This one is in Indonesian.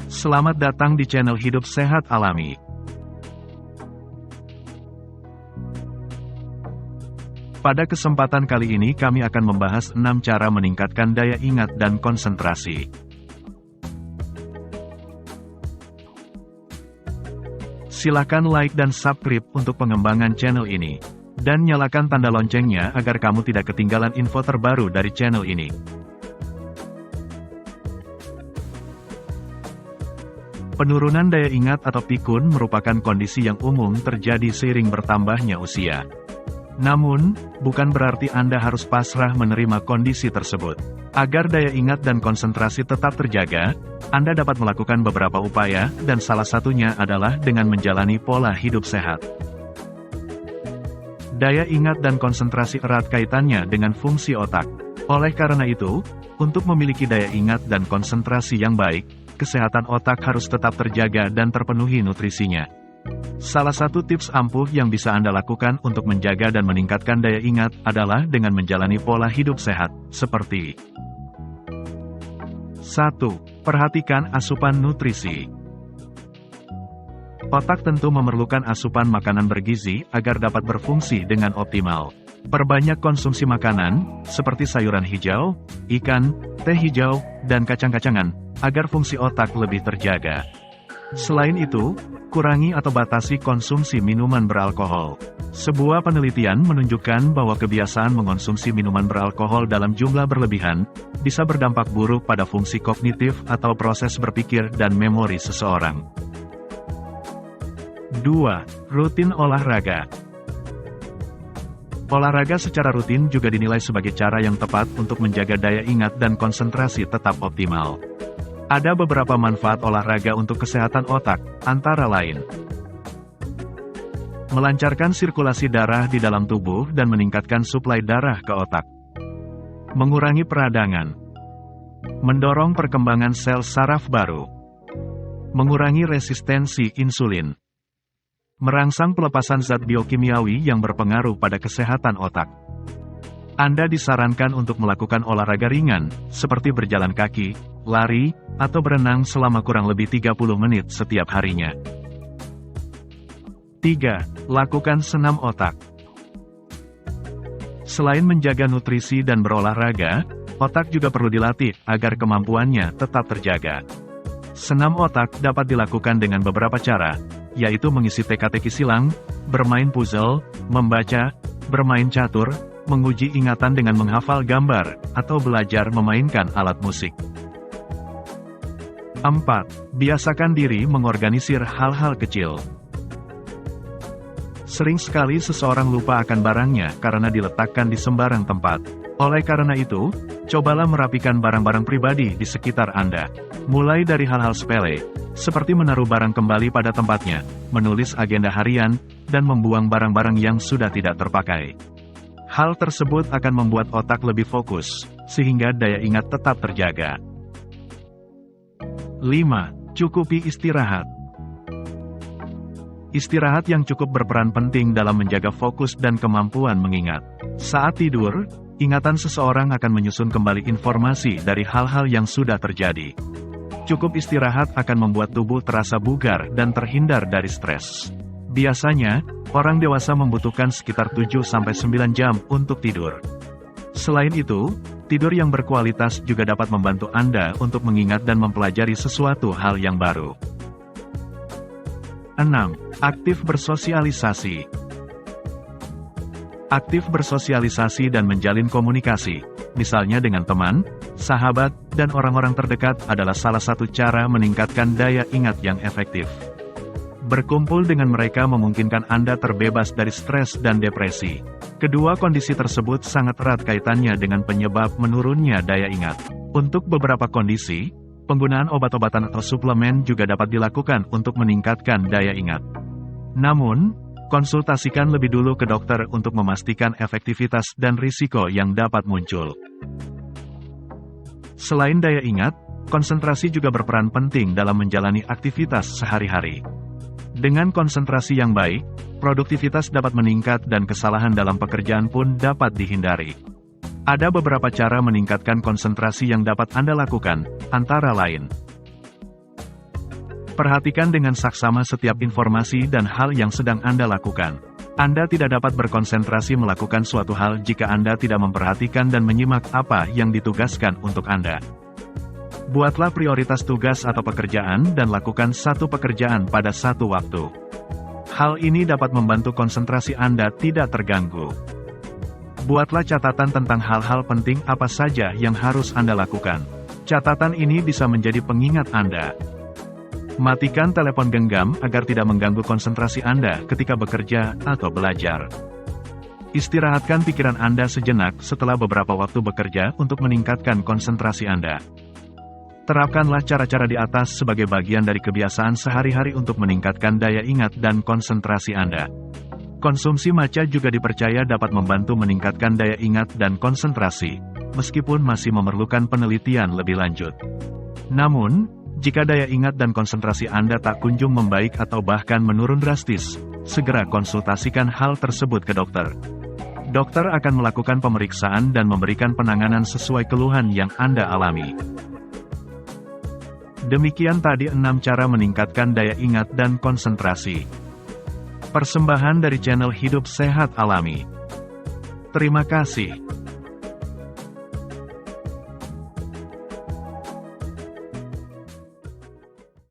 Selamat datang di channel Hidup Sehat Alami. Pada kesempatan kali ini kami akan membahas 6 cara meningkatkan daya ingat dan konsentrasi. Silakan like dan subscribe untuk pengembangan channel ini. Dan nyalakan tanda loncengnya agar kamu tidak ketinggalan info terbaru dari channel ini. Penurunan daya ingat atau pikun merupakan kondisi yang umum terjadi seiring bertambahnya usia. Namun, bukan berarti Anda harus pasrah menerima kondisi tersebut. Agar daya ingat dan konsentrasi tetap terjaga, Anda dapat melakukan beberapa upaya, dan salah satunya adalah dengan menjalani pola hidup sehat. Daya ingat dan konsentrasi erat kaitannya dengan fungsi otak. Oleh karena itu, untuk memiliki daya ingat dan konsentrasi yang baik, kesehatan otak harus tetap terjaga dan terpenuhi nutrisinya. Salah satu tips ampuh yang bisa Anda lakukan untuk menjaga dan meningkatkan daya ingat adalah dengan menjalani pola hidup sehat, seperti 1. Perhatikan asupan nutrisi. Otak tentu memerlukan asupan makanan bergizi agar dapat berfungsi dengan optimal. Perbanyak konsumsi makanan, seperti sayuran hijau, ikan, teh hijau, dan kacang-kacangan, agar fungsi otak lebih terjaga. Selain itu, kurangi atau batasi konsumsi minuman beralkohol. Sebuah penelitian menunjukkan bahwa kebiasaan mengonsumsi minuman beralkohol dalam jumlah berlebihan, bisa berdampak buruk pada fungsi kognitif atau proses berpikir dan memori seseorang. 2. Rutin olahraga. Olahraga secara rutin juga dinilai sebagai cara yang tepat untuk menjaga daya ingat dan konsentrasi tetap optimal. Ada beberapa manfaat olahraga untuk kesehatan otak, antara lain melancarkan sirkulasi darah di dalam tubuh dan meningkatkan suplai darah ke otak, mengurangi peradangan, mendorong perkembangan sel saraf baru, mengurangi resistensi insulin, merangsang pelepasan zat biokimiawi yang berpengaruh pada kesehatan otak. Anda disarankan untuk melakukan olahraga ringan, seperti berjalan kaki, lari, atau berenang selama kurang lebih 30 menit setiap harinya. 3. Lakukan senam otak. Selain menjaga nutrisi dan berolahraga, otak juga perlu dilatih agar kemampuannya tetap terjaga. Senam otak dapat dilakukan dengan beberapa cara, yaitu mengisi teka-teki silang, bermain puzzle, membaca, bermain catur, menguji ingatan dengan menghafal gambar, atau belajar memainkan alat musik. 4. Biasakan diri mengorganisir hal-hal kecil. Sering sekali seseorang lupa akan barangnya karena diletakkan di sembarang tempat. Oleh karena itu, cobalah merapikan barang-barang pribadi di sekitar Anda. Mulai dari hal-hal sepele, seperti menaruh barang kembali pada tempatnya, menulis agenda harian, dan membuang barang-barang yang sudah tidak terpakai. Hal tersebut akan membuat otak lebih fokus, sehingga daya ingat tetap terjaga. 5. Cukupi istirahat. Istirahat yang cukup berperan penting dalam menjaga fokus dan kemampuan mengingat. Saat tidur, ingatan seseorang akan menyusun kembali informasi dari hal-hal yang sudah terjadi. Cukup istirahat akan membuat tubuh terasa bugar dan terhindar dari stres. Biasanya, orang dewasa membutuhkan sekitar 7-9 jam untuk tidur. Selain itu, tidur yang berkualitas juga dapat membantu Anda untuk mengingat dan mempelajari sesuatu hal yang baru. 6. Aktif bersosialisasi. Aktif bersosialisasi dan menjalin komunikasi, misalnya dengan teman, sahabat, dan orang-orang terdekat adalah salah satu cara meningkatkan daya ingat yang efektif. Berkumpul dengan mereka memungkinkan Anda terbebas dari stres dan depresi. Kedua kondisi tersebut sangat erat kaitannya dengan penyebab menurunnya daya ingat. Untuk beberapa kondisi, penggunaan obat-obatan atau suplemen juga dapat dilakukan untuk meningkatkan daya ingat. Namun, konsultasikan lebih dulu ke dokter untuk memastikan efektivitas dan risiko yang dapat muncul. Selain daya ingat, konsentrasi juga berperan penting dalam menjalani aktivitas sehari-hari. Dengan konsentrasi yang baik, produktivitas dapat meningkat dan kesalahan dalam pekerjaan pun dapat dihindari. Ada beberapa cara meningkatkan konsentrasi yang dapat Anda lakukan, antara lain Perhatikan dengan saksama setiap informasi dan hal yang sedang Anda lakukan. Anda tidak dapat berkonsentrasi melakukan suatu hal jika Anda tidak memperhatikan dan menyimak apa yang ditugaskan untuk Anda. Buatlah prioritas tugas atau pekerjaan dan lakukan satu pekerjaan pada satu waktu. Hal ini dapat membantu konsentrasi Anda tidak terganggu. Buatlah catatan tentang hal-hal penting apa saja yang harus Anda lakukan. Catatan ini bisa menjadi pengingat Anda. Matikan telepon genggam agar tidak mengganggu konsentrasi Anda ketika bekerja atau belajar. Istirahatkan pikiran Anda sejenak setelah beberapa waktu bekerja untuk meningkatkan konsentrasi Anda. Terapkanlah cara-cara di atas sebagai bagian dari kebiasaan sehari-hari untuk meningkatkan daya ingat dan konsentrasi Anda. Konsumsi matcha juga dipercaya dapat membantu meningkatkan daya ingat dan konsentrasi, meskipun masih memerlukan penelitian lebih lanjut. Namun, jika daya ingat dan konsentrasi Anda tak kunjung membaik atau bahkan menurun drastis, segera konsultasikan hal tersebut ke dokter. Dokter akan melakukan pemeriksaan dan memberikan penanganan sesuai keluhan yang Anda alami. Demikian tadi 6 cara meningkatkan daya ingat dan konsentrasi. Persembahan dari channel Hidup Sehat Alami. Terima kasih.